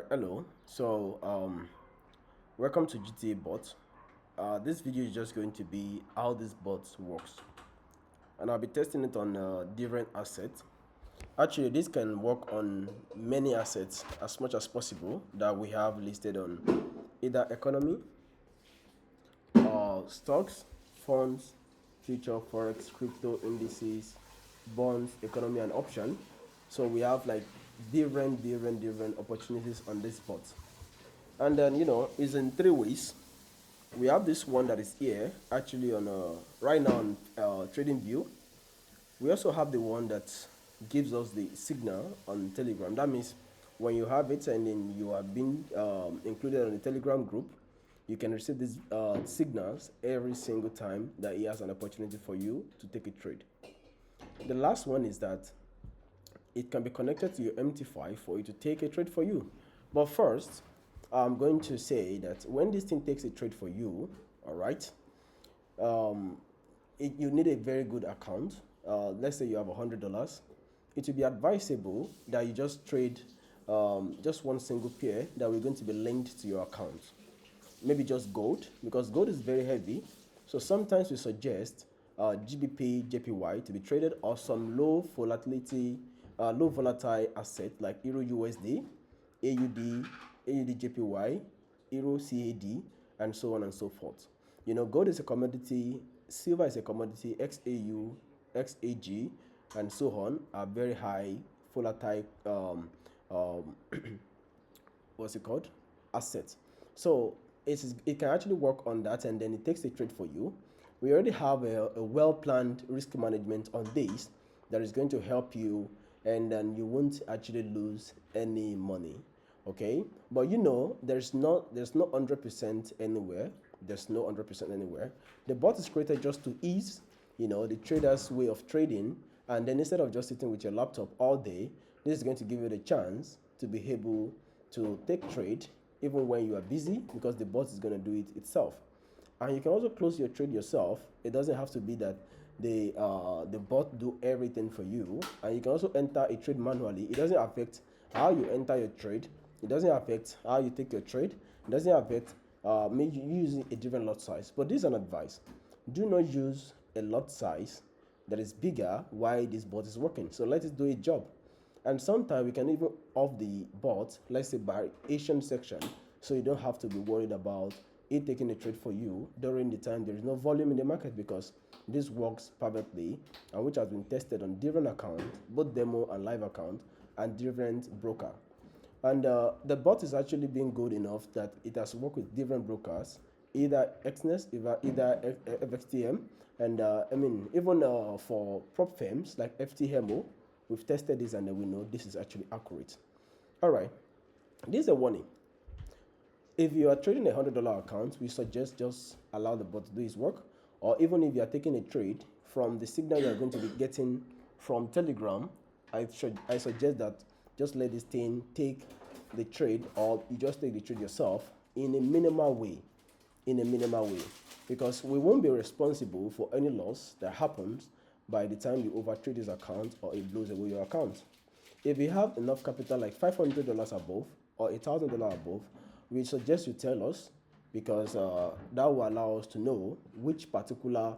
Hello. Welcome to GTA Bot. This video is just going to be how this bot works, and I'll be testing it on different assets. Actually, this can work on many assets as much as possible that we have listed on either economy, stocks, funds, future, forex, crypto, indices, bonds, economy, and option. So we have like different opportunities on this bot. And then it's in three ways. We have this one that is here actually on right now on trading view. We also have the one that gives us the signal on Telegram. That means when you have it and then you have been included on the Telegram group, you can receive these signals every single time that he has an opportunity for you to take a trade. The last one is that it can be connected to your MT5 for you to take a trade for you. But first, I'm going to say that when this thing takes a trade for you, all right, you need a very good account. Let's say you have $100. It will be advisable that you just trade just one single pair that we're going to be linked to your account. Maybe just gold, because gold is very heavy. So sometimes we suggest GBP, JPY to be traded, or some low volatility, low volatile asset like Euro USD, AUD, AUD JPY, Euro CAD, and so on and so forth. Gold is a commodity, silver is a commodity, XAU, XAG, and so on are very high volatile what's it called, assets. So it can actually work on that, and then it takes a trade for you. We already have a well-planned risk management on this that is going to help you, and then you won't actually lose any money. Okay, but there's no 100% anywhere. There's no 100% anywhere. The bot is created just to ease the trader's way of trading, and then instead of just sitting with your laptop all day, this is going to give you the chance to be able to take trade even when you are busy, because the bot is going to do it itself. And you can also close your trade yourself. It doesn't have to be that the bot do everything for you. And you can also enter a trade manually. It doesn't affect how you enter your trade. It doesn't affect how you take your trade. It doesn't affect maybe using a different lot size. But this is an advice: do not use a lot size that is bigger while this bot is working. So let it do its job. And sometimes we can even off the bot, let's say by Asian section, so you don't have to be worried about it taking a trade for you during the time there is no volume in the market, because this works perfectly, and which has been tested on different accounts, both demo and live account, and different broker. And the bot is actually being good enough that it has worked with different brokers, either XNES, either FXTM, and even for prop firms like FTMO. We've tested this, and then we know this is actually accurate. All right, this is a warning. If you are trading $100 account, we suggest just allow the bot to do its work. Or even if you are taking a trade from the signal you are going to be getting from Telegram, I suggest that just let this thing take the trade, or you just take the trade yourself in a minimal way. Because we won't be responsible for any loss that happens by the time you overtrade this account or it blows away your account. If you have enough capital like $500 above or $1,000 above, we suggest you tell us, because that will allow us to know which particular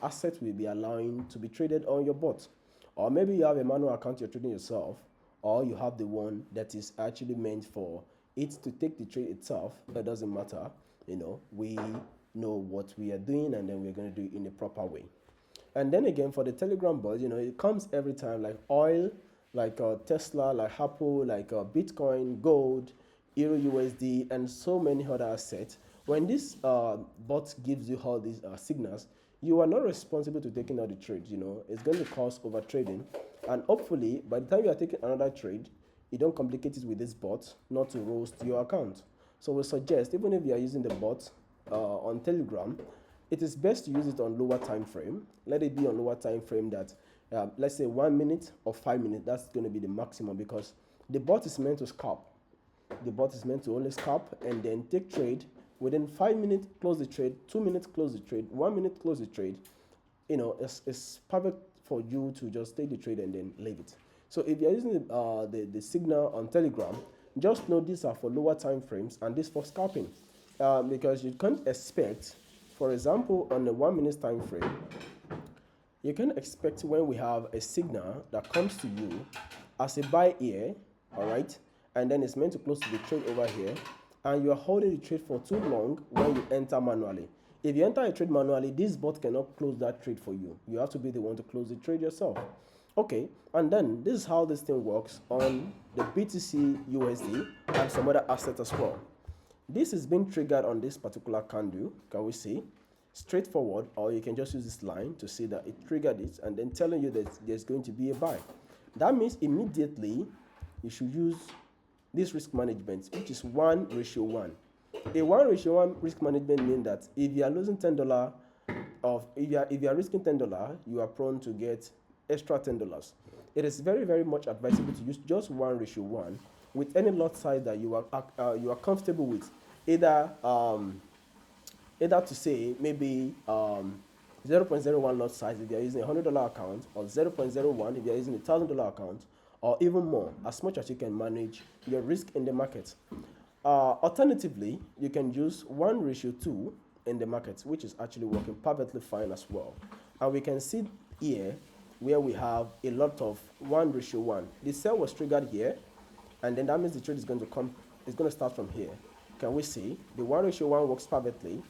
asset we'll be allowing to be traded on your bot. Or maybe you have a manual account you're trading yourself, or you have the one that is actually meant for it to take the trade itself. That doesn't matter. We know what we are doing, and then we're going to do it in a proper way. And then again, for the Telegram bot, it comes every time, like oil, like Tesla, like Apple, like Bitcoin, gold, Euro USD, and so many other assets. When this bot gives you all these signals, you are not responsible to taking out the trade. It's going to cause over trading, and hopefully by the time you are taking another trade, you don't complicate it with this bot not to roast your account. So we suggest, even if you are using the bot on Telegram, it is best to use it on lower time frame. Let it be on lower time frame that let's say 1 minute or 5 minutes. That's going to be the maximum, because the bot is meant to scalp. The bot is meant to only scalp and then take trade within 5 minutes, close the trade, 2 minutes, close the trade, 1 minute, close the trade. It's perfect for you to just take the trade and then leave it. So if you're using the signal on Telegram, just know these are for lower time frames and this for scalping, because you can't expect, for example, on the 1 minute time frame, you can expect when we have a signal that comes to you as a buy here, all right, and then it's meant to close to the trade over here, and you are holding the trade for too long when you enter manually. If you enter a trade manually, this bot cannot close that trade for you. You have to be the one to close the trade yourself. Okay, and then this is how this thing works on the BTC USD and some other assets as well. This is being triggered on this particular candle. Can we see? Straightforward, or you can just use this line to see that it triggered it and then telling you that there's going to be a buy. That means immediately you should use this risk management, which is 1:1. A 1:1 risk management means that if you are losing $10 if you are risking $10, you are prone to get extra $10. It is very, very much advisable to use just 1:1 with any lot size that you are comfortable with. Either to say maybe 0.01 lot size if you are using a $100 account, or 0.01 if you are using a $1,000 account, or even more, as much as you can manage your risk in the market. Alternatively, you can use 1:2 in the market, which is actually working perfectly fine as well. And we can see here where we have a lot of 1:1. The sell was triggered here, and then that means the trade is going to start from here. Can we see the 1:1 works perfectly?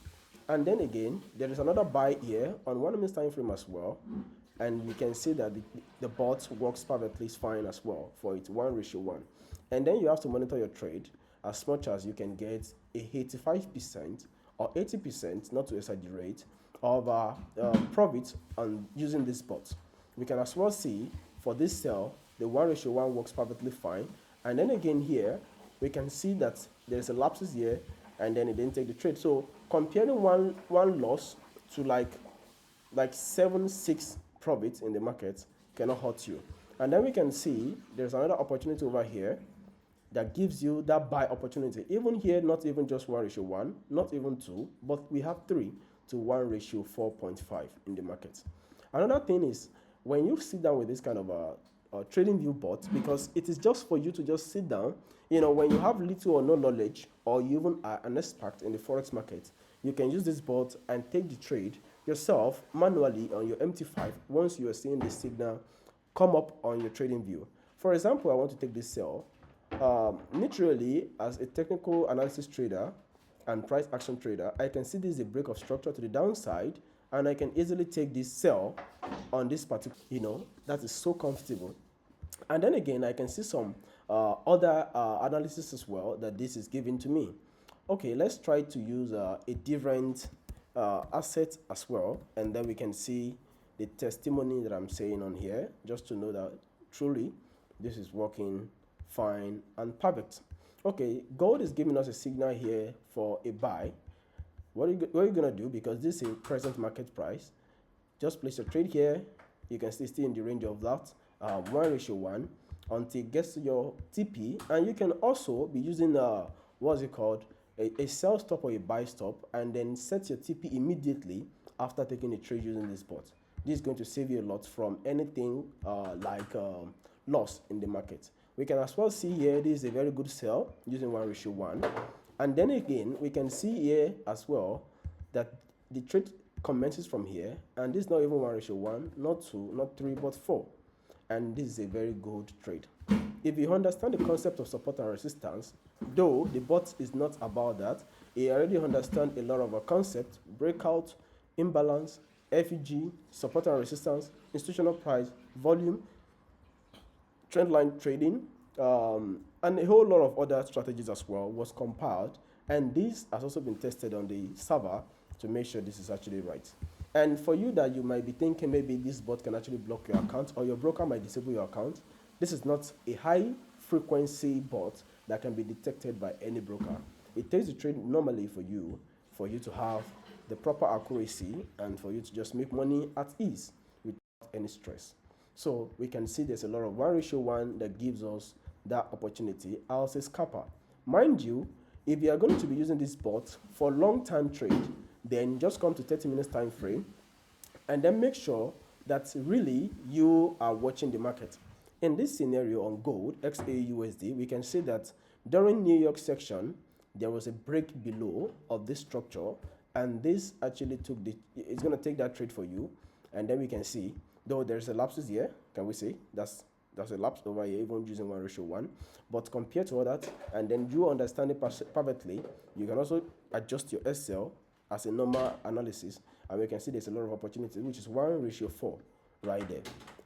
And then again, there is another buy here on 1 minute time frame as well, and you can see that the bot works perfectly fine as well for its 1:1. And then you have to monitor your trade as much as you can get a 85% or 80%, not to exaggerate, of profit on using this bot. We can as well see for this sell, the 1:1 works perfectly fine. And then again here, we can see that there's a lapses here, and then it didn't take the trade. So comparing one loss to like 7-6 profits in the market cannot hurt you. And then we can see there's another opportunity over here that gives you that buy opportunity. Even here, not even just 1:1, not even 2, but we have 3 to 1:4.5 in the market. Another thing is, when you sit down with this kind of a trading view bot, because it is just for you to just sit down, when you have little or no knowledge, or you even are an expert in the forex market, you can use this bot and take the trade yourself manually on your MT5 once you are seeing the signal come up on your trading view. For example, I want to take this sell. Naturally, as a technical analysis trader and price action trader, I can see this is a break of structure to the downside, and I can easily take this sell on this particular, that is so comfortable. And then again, I can see some other analysis as well that this is giving to me. Okay, let's try to use a different asset as well, and then we can see the testimony that I'm saying on here, just to know that truly this is working fine and perfect. Okay, gold is giving us a signal here for a buy. What are you gonna do? Because this is a present market price, just place your trade here. You can stay in the range of that 1:1 until it gets to your TP, and you can also be using what's it called, a sell stop or a buy stop, and then set your TP immediately after taking a trade using this bot. This is going to save you a lot from anything like loss in the market. We can as well see here this is a very good sell using 1:1. And then again, we can see here as well that the trade commences from here, and this is not even 1:1, not 2, not 3, but 4. And this is a very good trade. If you understand the concept of support and resistance, though the bot is not about that, you already understand a lot of a concept: breakout, imbalance, FEG, support and resistance, institutional price, volume, trendline trading, and a whole lot of other strategies as well was compiled, and this has also been tested on the server to make sure this is actually right. And for you that you might be thinking maybe this bot can actually block your account, or your broker might disable your account, this is not a high frequency bot that can be detected by any broker. It takes the trade normally for you to have the proper accuracy and for you to just make money at ease without any stress. So we can see there's a lot of 1:1 that gives us that opportunity as a scalper. Mind you, if you are going to be using this bot for long-term trade, then just come to 30 minutes time frame, and then make sure that really you are watching the market. In this scenario on gold, XAUSD, we can see that During New York section, there was a break below of this structure, and this actually took the, it's going to take that trade for you. And then we can see, though there's a lapses here, can we see that's a lapse over here, even using 1:1. But compared to all that, and then you understand it perfectly, you can also adjust your SL as a normal analysis, and we can see there's a lot of opportunities, which is 1:4 right there.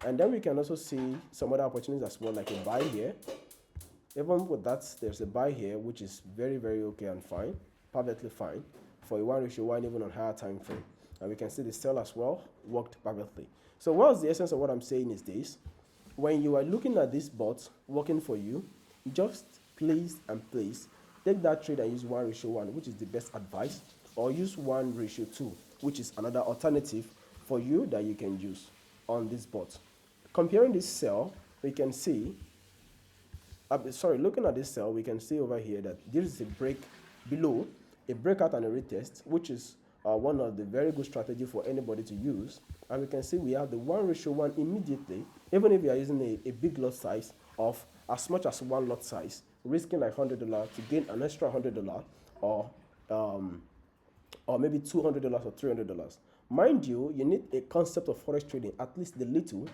And then we can also see some other opportunities as well, like a buy here. Even with that, there's a buy here, which is very, very okay and fine, perfectly fine for a 1:1, even on higher time frame. And we can see the sell as well worked perfectly. So what's the essence of what I'm saying is this: when you are looking at this bot working for you, just please take that trade and use 1:1, which is the best advice, or use 1:2, which is another alternative for you that you can use on this bot. Comparing this sell, we can see, looking at this sell, we can see over here that this is a break below, a breakout and a retest, which is one of the very good strategy for anybody to use. And we can see we have the 1:1 immediately, even if you are using a big lot size of as much as one lot size, risking like $100 to gain an extra $100, or maybe $200 or $300. Mind you, you need a concept of forex trading, at least the little.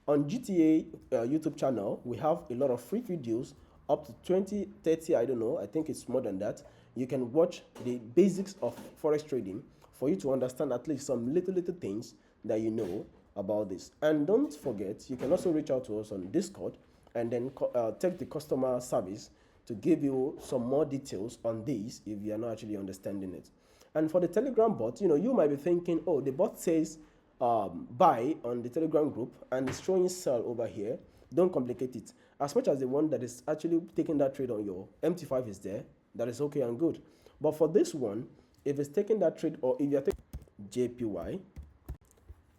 On GTA YouTube channel, we have a lot of free videos, up to 20, 30, I don't know, I think it's more than that. You can watch the basics of forex trading for you to understand at least some little things that you know about this. And don't forget, you can also reach out to us on Discord and then take the customer service to give you some more details on this if you are not actually understanding it. And for the Telegram bot, you might be thinking, oh, the bot says buy on the Telegram group and it's showing sell over here. Don't complicate it. As much as the one that is actually taking that trade on your MT5 is there, that is okay and good. But for this one, if it's taking that trade, or if you're taking JPY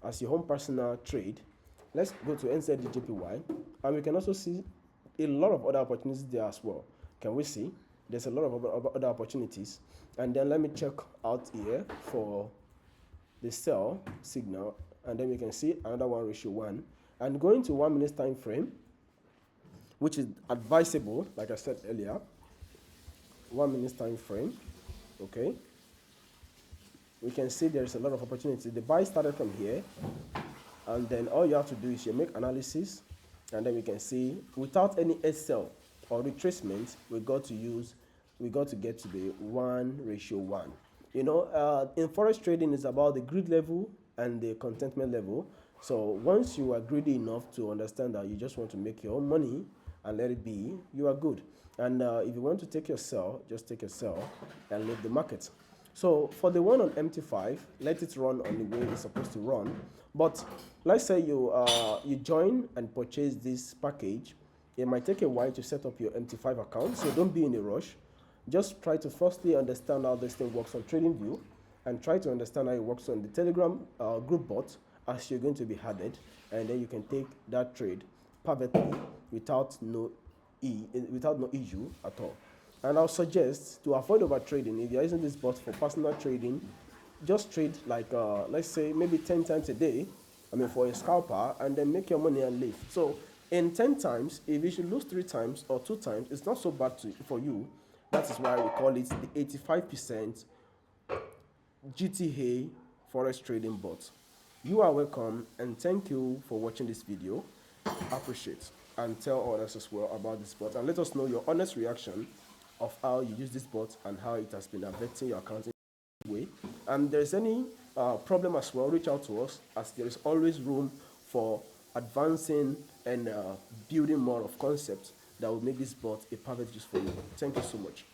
as your home personal trade, let's go to NZD JPY, and we can also see a lot of other opportunities there as well. Can we see? There's a lot of other opportunities. And then let me check out here for the sell signal, and then we can see another 1:1. And going to 1 minute time frame, which is advisable, like I said earlier, 1 minute time frame, okay, we can see there's a lot of opportunity. The buy started from here, and then all you have to do is you make analysis, and then we can see without any SL or retracement, we got to get to the 1:1. In forex trading, it's about the greed level and the contentment level. So once you are greedy enough to understand that you just want to make your own money and let it be, you are good. And if you want to take your sell, just take your sell and leave the market. So for the one on MT5, let it run on the way it's supposed to run. But let's say you join and purchase this package. It might take a while to set up your MT5 account, so don't be in a rush. Just try to firstly understand how this thing works on TradingView, and try to understand how it works on the Telegram group bot as you're going to be added, and then you can take that trade perfectly without no issue at all. And I'll suggest to avoid over trading. If you're using this bot for personal trading, just trade like let's say maybe 10 times a day, for a scalper, and then make your money and leave. So in 10 times, if you should lose 3 times or 2 times, it's not so bad for you. That is why we call it the 85% GTA Forex Trading Bot. You are welcome, and thank you for watching this video. Appreciate, and tell others as well about this bot, and let us know your honest reaction of how you use this bot and how it has been affecting your accounting way. And there's any problem as well, reach out to us, as there is always room for advancing and building more of concepts that will make this bot a perfect use for you. Thank you so much.